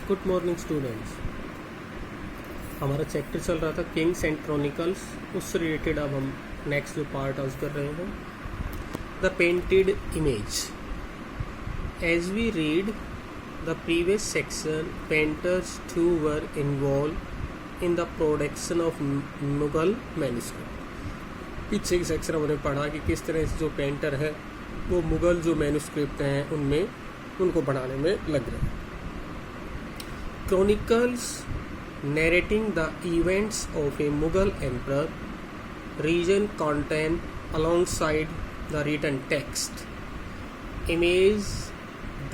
Good morning students. हमारा chapter चल रहा था किंग्स एंड क्रॉनिकल्स, उससे रिलेटेड अब हम नेक्स्ट जो पार्ट आज कर रहे हैं, the painted image. As we read the previous section, painters too were involve in the production of Mughal manuscript. पीछे की सेक्शन हमने पढ़ा कि किस तरह से जो पेंटर है वो मुगल जो मैन्युस्क्रिप्ट हैं उनमें उनको बनाने में लग रहे हैं। Chronicles narrating the events of a Mughal emperor region contain alongside the written text images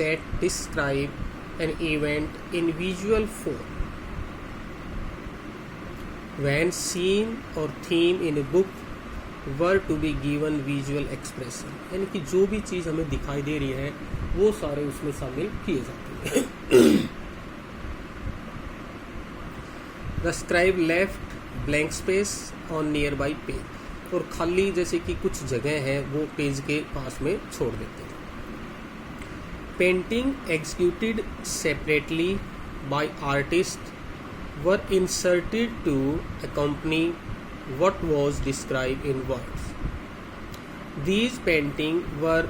that describe an event in visual form. When scene or theme in a book were to be given visual expression, यानी कि जो भी चीज़ हमें दिखाई दे रही है वो सारे उसमें शामिल किए जाते हैं। The scribe left blank space on nearby page, और खाली जैसे कि कुछ जगह है वो पेज के पास में छोड़ देते थे। Painting executed separately by artists were inserted to accompany what was described in words. These paintings were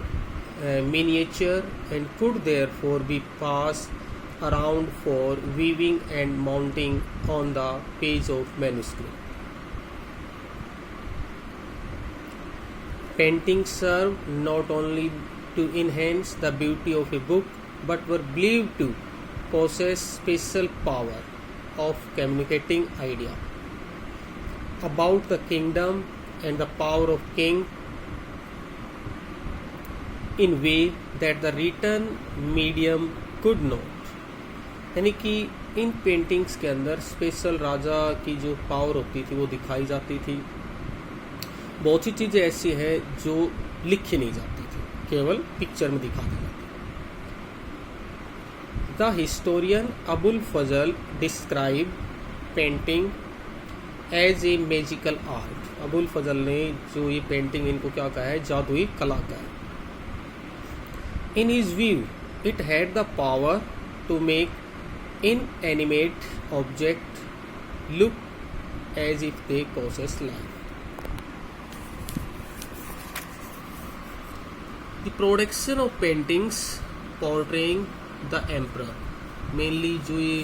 miniature and could therefore be passed around for weaving and mounting on the page of manuscript. Paintings served not only to enhance the beauty of a book but were believed to possess special power of communicating idea about the kingdom and the power of king in way that the written medium could not. यानी कि इन paintings के अंदर special राजा की जो power होती थी वो दिखाई जाती थी। बहुत सी चीज़ें ऐसी हैं जो लिखी नहीं जाती थी, केवल पिक्चर में दिखा दी जाती। The historian Abul Fazl describe painting as a magical art. Abul Fazl ने जो ये पेंटिंग इनको क्या कहा है, जादुई कला का है। In his view it had the power to make inanimate object look as if they possess life. The production of paintings portraying the emperor, mainly जो ये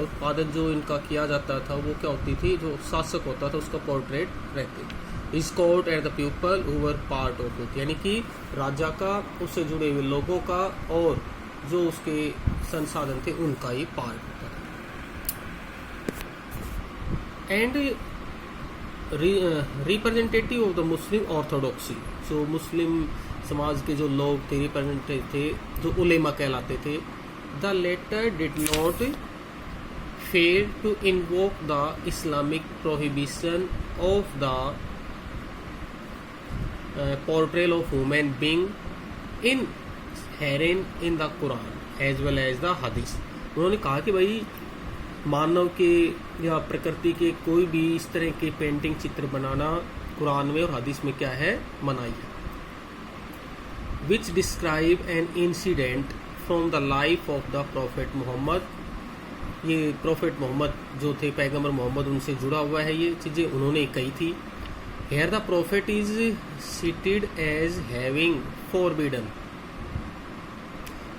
उत्पादन जो इनका किया जाता था वो क्या होती थी, जो शासक होता था उसका पोर्ट्रेट रहती थी। His court and the people who were part of it, यानी कि राजा का, उससे जुड़े हुए लोगों का और जो उसके संसाधन थे उनका ही पार्ट होता था। And representative of the Muslim orthodoxy, जो मुस्लिम समाज के जो लोग थे, रिप्रेजेंटेटिव थे, जो उलेमा कहलाते थे। The latter did not fail to invoke the Islamic prohibition of the portrayal of women being in herein in the Quran as well as the hadith. उन्होंने कहा कि भाई मानव के या प्रकृति के कोई भी इस तरह के पेंटिंग चित्र बनाना कुरान में और हदीस में क्या है, मनाही है। Which describe an incident from the life of the prophet Muhammad. ये प्रोफेट मोहम्मद जो थे, पैगम्बर मोहम्मद, उनसे जुड़ा हुआ है ये चीज़ें उन्होंने कही थी। Here the prophet is seated as having forbidden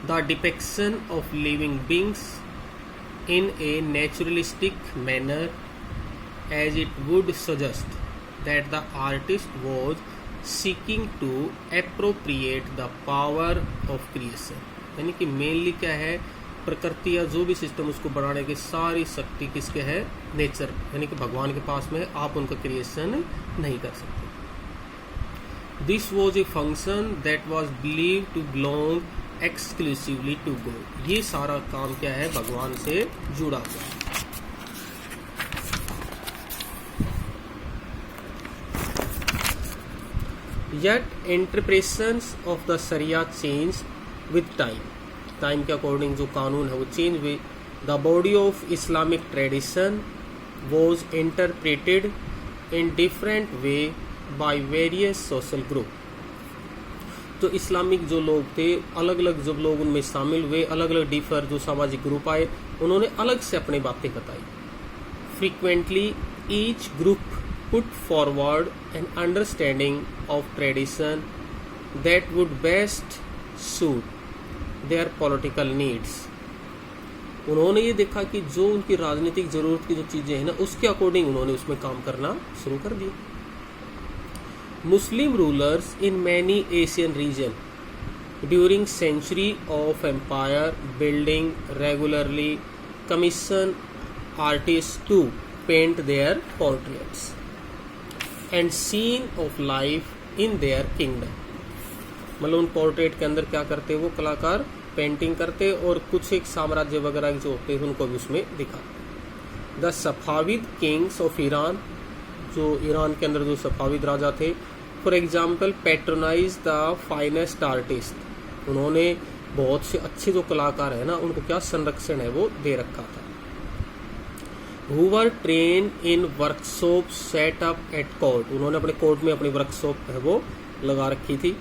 the depiction of living beings in a naturalistic manner, as it would suggest that the artist was seeking to appropriate the power of creation। यानी कि mainly क्या है, प्रकृति या जो भी system उसको बनाने की सारी शक्ति किसके है, नेचर, यानी कि भगवान के पास में, आप उनका क्रिएशन नहीं कर सकते। This was a function that was believe to belong exclusively to God. ये सारा काम क्या है, भगवान से जुड़ा हुआ है। Yet interpretations of the Sharia change with time। Time के अकॉर्डिंग जो कानून है वो चेंज हुए। The body of Islamic tradition was interpreted in different way by various social group. जो इस्लामिक जो लोग थे, अलग अलग जब लोग उनमें शामिल हुए, अलग अलग डिफर जो सामाजिक ग्रुप आए, उन्होंने अलग से अपनी बातें बताई. Frequently each group put forward an understanding of tradition that would best suit there political needs. उन्होंने ये देखा कि जो उनकी राजनीतिक जरूरत की जो चीजें हैं ना, उसके अकॉर्डिंग उन्होंने उसमें काम करना शुरू कर दिया. Muslim rulers in many Asian regions during century of empire building regularly commission artists to paint their portraits and scene of life in their kingdom. मतलब उन पोर्ट्रेट के अंदर क्या करते वो कलाकार पेंटिंग करते और कुछ एक साम्राज्य वगैरह जो होते हैं उनको भी उसमें दिखाते. The Safavid Kings of Iran, जो ईरान के अंदर जो सफाविद राजा थे, for example patronise the finest artist. उन्होंने बहुत से अच्छे जो कलाकार है ना, उनको क्या संरक्षण है वो दे रखा था. Who were train in workshop set up at court. उन्होंने अपने कोर्ट में अपनी वर्कशॉप है वो लगा रखी थी.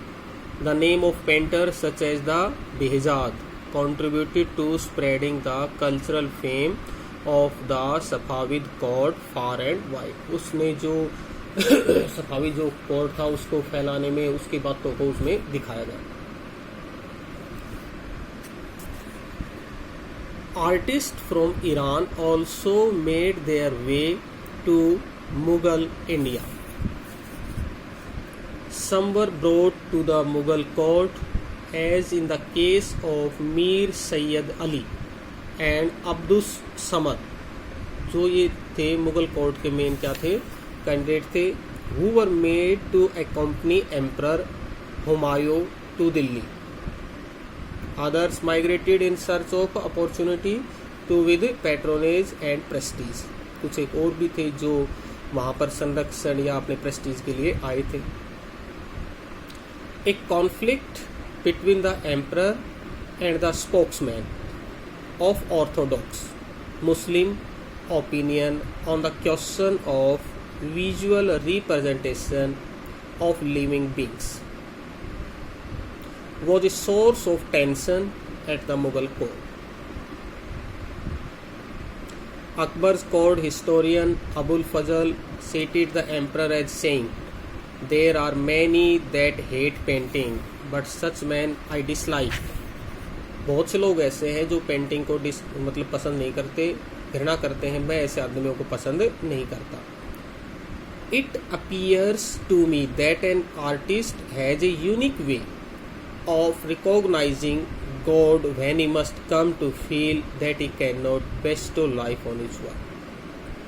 The name of painter such as the Behzad contributed to spreading the cultural fame of the Safavid court far and wide. उसने जो सफावी जो कोर्ट था उसको फैलाने में, उसकी बातों को उसमें दिखाया गया. Artists from Iran also made their way to Mughal India. Some were brought to the Mughal court, as in the case of Mir Sayyid Ali and Abdus Samad. जो ये थे मुगल कोर्ट के मेन क्या थे, कैंडिडेट थे. who were made to accompany Emperor Humayun to Delhi. Others migrated in search of opportunity to with patronage and prestige. कुछ एक और भी थे जो वहाँ पर संरक्षण या अपने प्रेस्टीज के लिए आए थे. A conflict between the emperor and the spokesman of orthodox Muslim opinion on the question of visual representation of living beings was a source of tension at the Mughal court. Akbar's court historian Abul Fazl cited the emperor as saying, "There are many that hate painting, but such men I dislike." बहुत से लोग ऐसे हैं जो painting को मतलब पसंद नहीं करते, घृणा करते हैं. मैं ऐसे आदमियों को पसंद नहीं करता. It appears to me that an artist has a unique way of recognizing God when he must come to feel that he cannot bestow life on his work.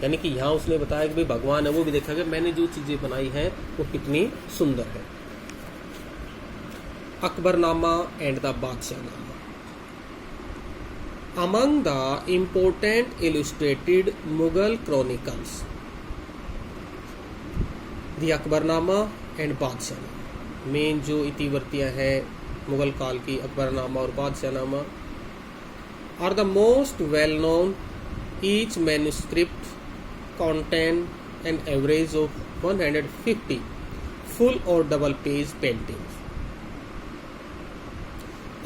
यानी कि यहाँ उसने बताया कि भाई भगवान है, वो भी देखा कि मैंने जो चीजें बनाई हैं वो कितनी सुंदर है. Akbarnama and the Badshahnama. Among the important illustrated Mughal chronicles, the Akbarnama and Badshahnama, main जो इतिवृत्तियाँ हैं मुगल काल की, अकबरनामा और Badshahnama, are the most well known. Each manuscript contain an average of 150 full or double page paintings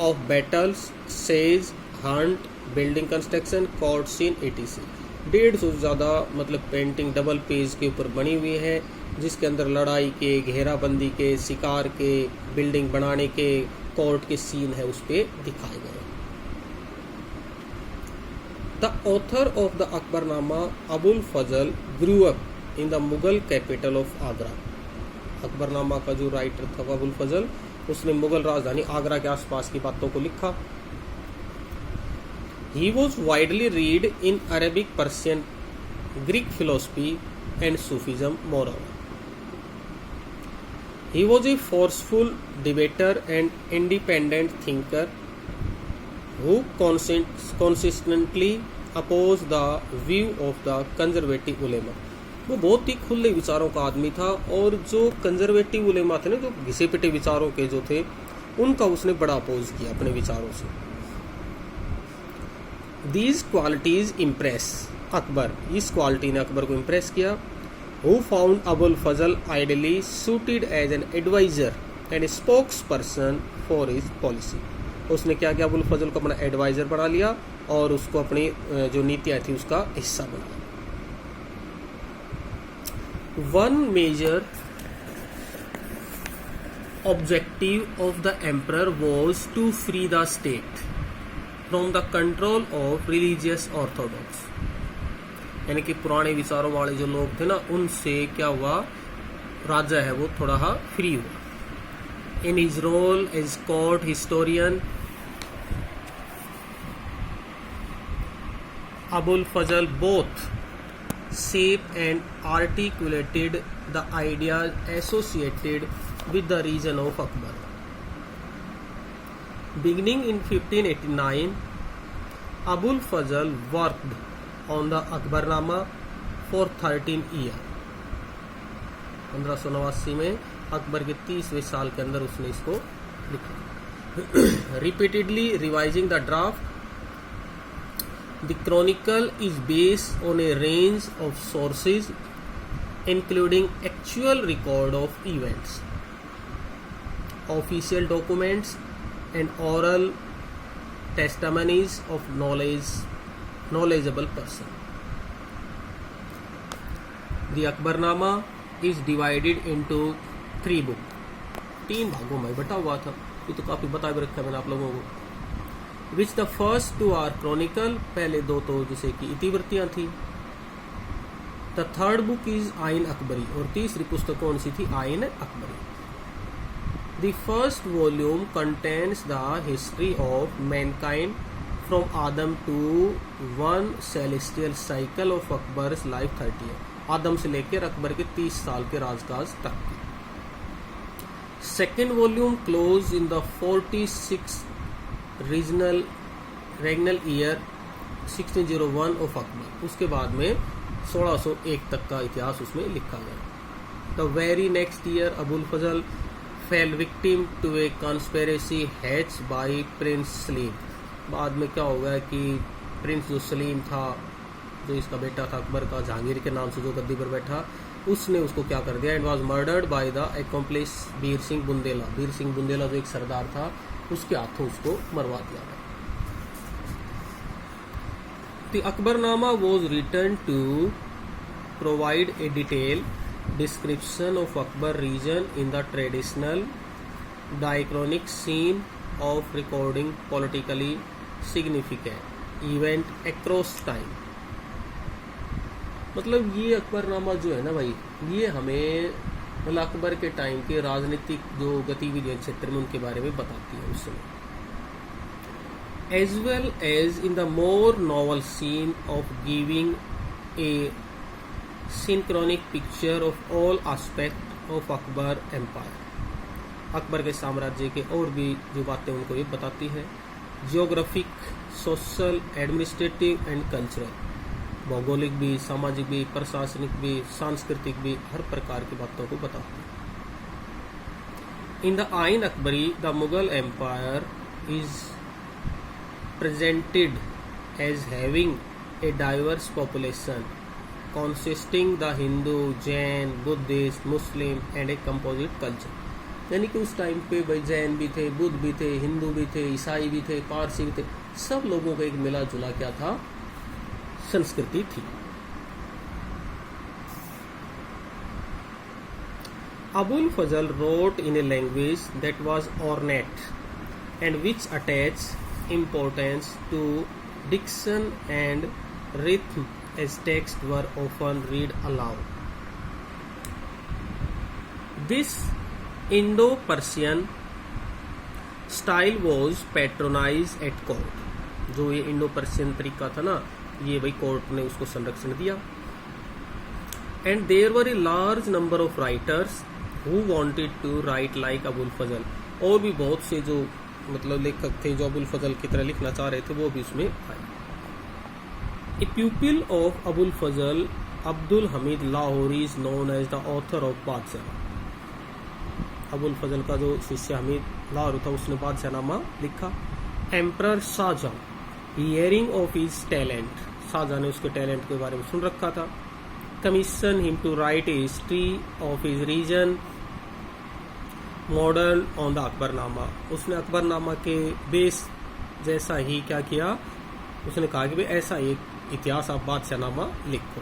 of battles, siege, hunt, building construction, court scene etc. 150 से ज़्यादा मतलब painting double page के ऊपर बनी हुई है, जिसके अंदर लड़ाई के, घेराबंदी के, शिकार के, बिल्डिंग बनाने के, कोर्ट के सीन है उस पर दिखाए गए. The author of the Akbarnama Abul Fazl grew up in the Mughal capital of Agra. Akbarnama का जो राइटर था अबुल फजल, उसने मुगल राजधानी आगरा के आसपास की बातों को लिखा. He was widely read in Arabic, Persian, Greek philosophy and Sufism moreover. He was a forceful debater and independent thinker who consistently opposed the view of the conservative ulema. वो बहुत ही खुले विचारों का आदमी था और जो कंजर्वेटिव उलेमा थे ना, जो घिसे पिटे विचारों के जो थे, उनका उसने बड़ा अपोज किया अपने विचारों से. These qualities impress Akbar. इस क्वालिटी ने अकबर को इम्प्रेस किया. Who found Abul Fazl ideally suited as an advisor and spokes person for his policy. उसने क्या किया, अबुल फजल को अपना एडवाइजर बना लिया और उसको अपनी जो नीतियाँ थी उसका हिस्सा बनाया। One major objective of the emperor was to free the state from the control of religious orthodox, यानी कि पुराने विचारों वाले जो लोग थे ना, उनसे क्या हुआ, राजा है वो थोड़ा फ्री हुआ। In his role as court historian, Abul Fazl both shaped and articulated the ideas associated with the region of Akbar. Beginning in 1589, Abul Fazl worked on the Akbarnama for 13 years. 1589 में अकबर के 30वें साल के अंदर उसने इसको लिखा। Repeatedly revising the draft, the chronicle is based on a range of sources, including actual record of events, official documents, and oral testimonies of knowledgeable person. The Akbarnama is divided into 3 books. 3 भागों में बटा हुआ था, ये तो काफी बता भी रखा है मैंने आप लोगों को। Which the first 2 are chronicle, पहले 2 तो जैसे कि इतिवृत्तियां थी। The third book is आइन अकबरी, और तीसरी पुस्तक कौन सी थी, आइन Akbari. The first volume contains the history of mankind from Adam to one celestial cycle of Akbar's life 30 years. आदम से लेकर अकबर के 30 साल के राजकाज तक की। Second volume closed in the 46th regnal year 1601 of Akbar. उसके बाद में 1601 तक का इतिहास उसमें लिखा गया। The very next year Abul Fazl fell victim to a conspiracy hatched by Prince Salim. बाद में क्या हो गया कि प्रिंस जो सलीम था, जो इसका बेटा था अकबर का, जहांगीर के नाम से जो गद्दी पर बैठा, उसने उसको क्या कर दिया, and was murdered by the accomplice Bir Singh Bundela. Bir Singh Bundela जो एक सरदार था, उसके हाथों उसको मरवा दिया गया। The Akbarnama was written to provide a detailed description of Akbar region in the traditional diachronic scene of recording politically significant event across time। मतलब ये अकबरनामा जो है ना भाई, ये हमें मतलब अकबर के टाइम के राजनीतिक जो गतिविधियां क्षेत्र में उनके बारे में बताती है उस समय, as well as in the more novel scene of giving a synchronic picture of all aspects of Akbar empire। Akbar के साम्राज्य के और भी जो बातें उनको ये बताती है, geographic, social, administrative and cultural, भौगोलिक भी, सामाजिक भी, प्रशासनिक भी, सांस्कृतिक भी, हर प्रकार की बातों को बताती है। In the Ain Akbari the Mughal empire is presented as having a diverse population consisting the Hindu, Jain, Buddhist, Muslim and a composite culture। यानी कि उस टाइम पे भाई जैन भी थे, बुद्ध भी थे, हिंदू भी थे, ईसाई भी थे, पारसी भी थे, सब लोगों का एक मिला जुला क्या था, संस्कृति थी। Abul Fazl wrote in a language that was ornate and which attached importance to diction and rhythm as texts were often read aloud. This Indo-Persian style was patronized at court। जो ये इंडो पर्शियन तरीका था ना, ये भाई court ने उसको संरक्षण दिया। And there were a large number of writers who wanted to write like Abul Fazl। और भी बहुत से जो मतलब लेखक थे जो अबुल फजल की तरह लिखना चाह रहे थे, वो भी उसमें आए। A pupil of Abul Fazl Abdul Hamid Lahori is known as the author of Badshah. Abul फजल का जो शिष्य हमीद लाहौरी था, उसने बादशाहनामा लिखा। Emperor Shahjahan hearing of his talent, Shahjahan ने उसके टैलेंट के बारे में सुन रखा था। Commission him to write a history of his reign modern on the Akbarnama, उसने अकबरनामा के बेस जैसा ही क्या किया, उसने कहा कि भाई ऐसा एक इतिहास आप बादशाहनामा लिखो।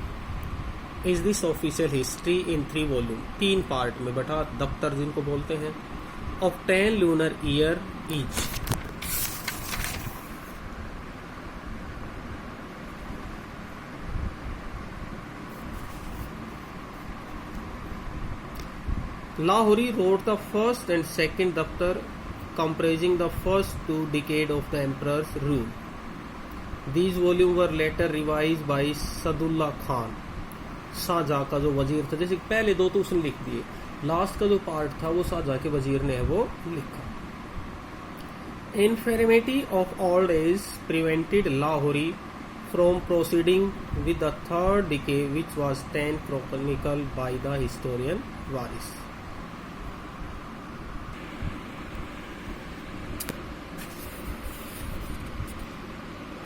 Is this official history in 3 volume, 3 part में बटा दफ्तर जिनको बोलते हैं, of 10 lunar year each. Lahori wrote the first and second Daftar, comprising the first 2 decades of the emperor's rule. These volumes were later revised by Sadullah Khan, Shahjahan का जो वजीर था। जैसे पहले 2 तो उसने लिख दिए, लास्ट का जो पार्ट था वो शाहजहाँ के वजीर ने है वो लिखा। Infirmity of old age prevented Lahori from proceeding with the 3rd decade, which was then chronicled by the historian Waris.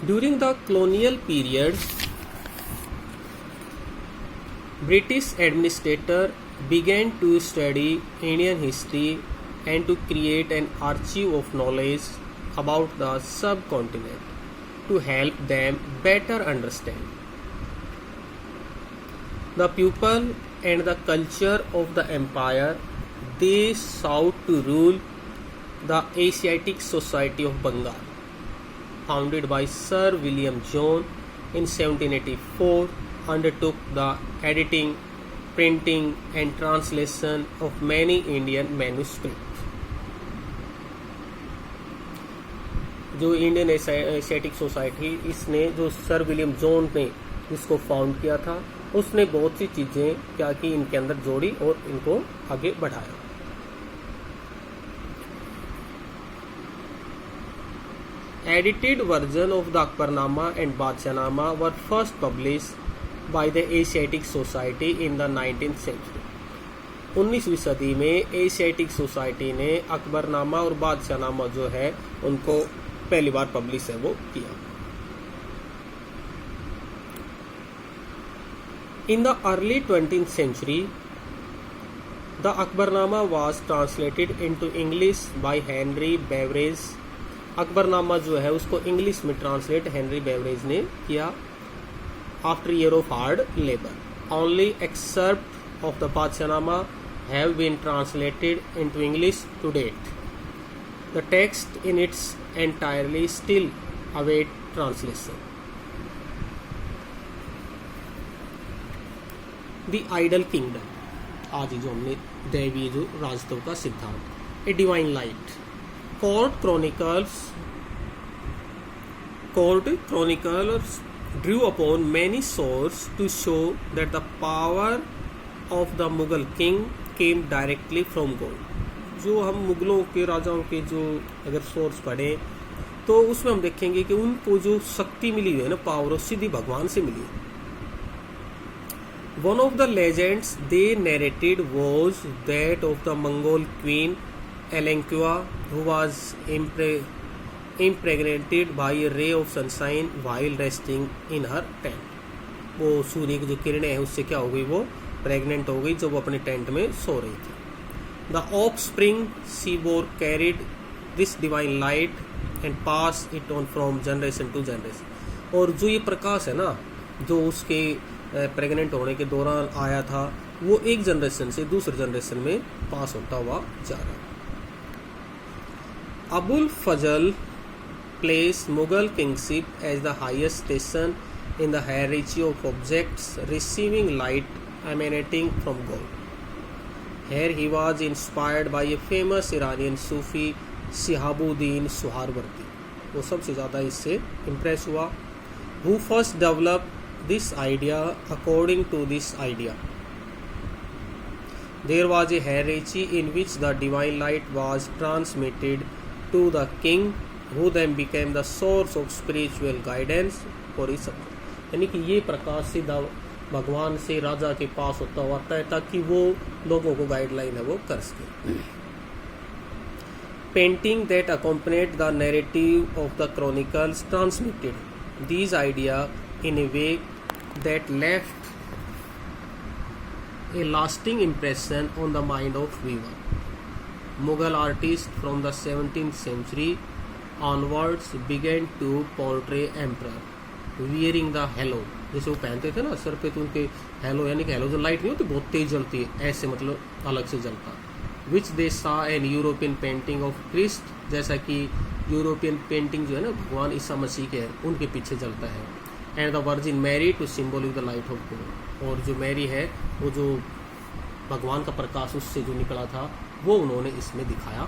During the colonial period, British administrators began to study Indian history and to create an archive of knowledge about the subcontinent to help them better understand the people and the culture of the empire. They sought to rule the Asiatic Society of Bengal, founded by Sir William Jones in 1784, undertook the editing, printing and translation of many Indian manuscripts. जो Indian Asiatic society, इसने जो sir William zone ने जिसको found किया था, उसने बहुत सी चीज़ें क्या की, इनके अंदर जोड़ी और इनको आगे बढ़ाया। Edited version of the Akbarnama and Badshahnaama were first published by the Asiatic Society in the 19th century. 19वीं सदी में एशियाटिक सोसाइटी ने अकबरनामा और बादशाहनामा जो है उनको पहली बार पब्लिश है वो किया। In the early 20th century, the Akbarnama was translated into English by Henry Beveridge. Akbarnama जो है उसको इंग्लिश में ट्रांसलेट हेनरी बेवरेज ने किया। After year of hard labour, only except of the Badshahnama have been translated into English to date. The text in its entirely still await translation. The ideal kingdom, आज जो हमने दैवीय जो राजत्व का सिद्धांत। A divine light, Court chroniclers drew upon many sources to show that the power of the Mughal king came directly from God. जो हम मुगलों के राजाओं के जो अगर सोर्स पढ़ें तो उसमें हम देखेंगे कि उनको जो शक्ति मिली हुई है ना, पावर, सीधी भगवान से मिली है। One of the legends they narrated was that of the Mongol queen Alenquia, who was impregnated by a ray of sunshine while resting in her tent. वो सूर्य की जो किरणें हैं उससे क्या हो गई, वो प्रेग्नेंट हो गई जब वो अपने टेंट में सो रही थी। The offspring she bore carried this divine light and passed it on from generation to generation. और जो ये प्रकाश है ना, जो उसके प्रेग्नेंट होने के दौरान आया था, वो एक जनरेशन से दूसरे जनरेशन में पास होता हुआ जा रहा है। Abul Fazl placed Mughal kingship as the highest station in the hierarchy of objects receiving light emanating from God. Here he was inspired by a famous Iranian Sufi Shihabuddin Suharwardi. वो सबसे ज़्यादा इससे इम्प्रेस हुआ। Who first developed this idea? According to this idea, there was a hierarchy in which the divine light was transmitted to the king, who then became the source of spiritual guidance for his subjects. यानी कि ये प्रकाश सीधा भगवान से राजा के पास होता हुआ आता है ताकि वो लोगों को गाइडलाइन है वो कर सके। Painting that accompanied the narrative of the chronicles transmitted these ideas in a way that left a lasting impression on the mind of viewer. Mughal artists from the 17th century onwards began to portray emperor wearing the halo. जैसे वो पहनते थे ना sir पे, तो उनके hello यानी कि हेलो जो लाइट नहीं होती बहुत तेज जलती है, ऐसे मतलब अलग से जलता. Which they saw an European painting of Christ, जैसा कि यूरोपियन पेंटिंग जो है ना भगवान ईसा मसीह के है उनके पीछे जलता है. And the virgin Mary to symbolic the light of God, और जो मैरी है वो जो भगवान का प्रकाश उससे जो निकला था वो उन्होंने इसमें दिखाया